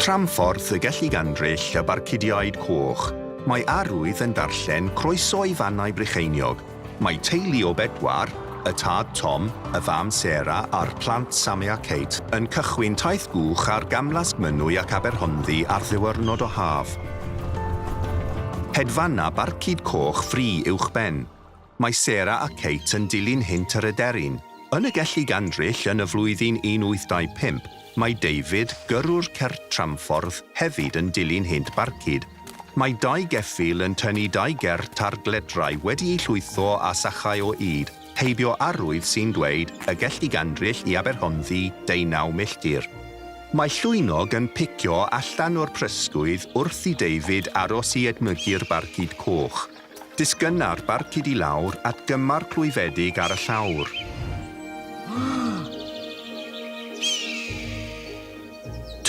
Tramffordd y gellu gandryll y Barcudiaid Coch, mae arwydd yn darllen croeso i fannau Brycheiniog. Mae teulu o bedwar, y tad Tom, y fam Sarah a'r plant Sammy a Kate, yn cychwyn taith gwch ar gamlas Mynwy ac Aberhonddu ar ddiwrnod o haf. Hedfanna Barcud Coch ffri uwchben. Mae Sarah a Kate yn dilyn hynt yr Aderyn. Yn y gellu gandryll yn y flwyddyn 1825, mae David, gyrrwr cert tramffordd, hefyd yn dilyn hynt Barcud. Mae dau geffyl yn tynnu dau gert ar gledrau wedi eu llwytho a sachau o yd, heibio arwydd sy'n dweud y gellu gandryll i Aberhonddu 19 milltir. Mae llwynog yn picio allan o'r prysgwydd wrth i David aros i edmygu'r Barcud Coch. Disgynna'r Barcud i lawr at gymar clwyfedig ar y llawr.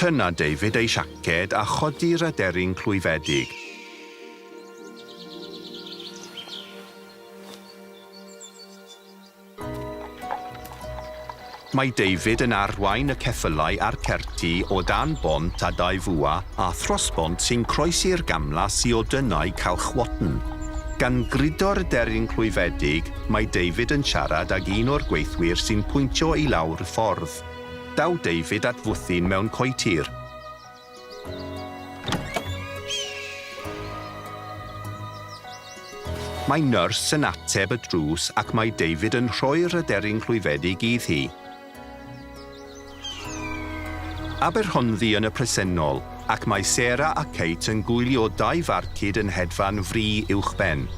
Tyna David ei siaced a chodi'r aderyn clwyfedig. Mae David yn arwain y ceffylau a'r certi o dan bont a dau fwa a throsbont sy'n croesi'r gamlas i o dynnau Calchwotton. Gan grydo'r aderyn clwyfedig, mae David yn siarad ag un o'r gweithwyr sy'n pwyntio i lawr y ffordd. Daw David at fwthyn mewn coetir. Mae nyrs yn ateb y drws ac mae David yn rhoi'r aderyn clwyfedig iddi. Aberhonddu yn y presennol, ac mae Sarah a Kate yn gwylio dau farcud yn hedfan fri uwchben.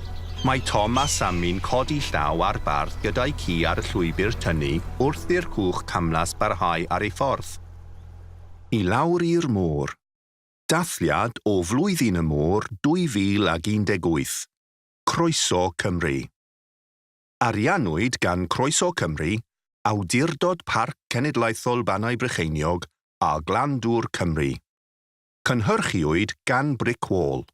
Mae Tom a Sammy'n codi llaw ar barth gyda'i ci ar y llwybr tynnu wrth i'r cwch camlas barhau ar ei ffordd. I lawr i'r môr. Dathliad o Flwyddyn y Môr 2018. Croeso Cymru. Ariannwyd gan Croeso Cymru, Awdurdod Parc Cenedlaethol Bannau Brycheiniog a Glandwr Cymru. Cynhyrchiwyd gan Brick Wall.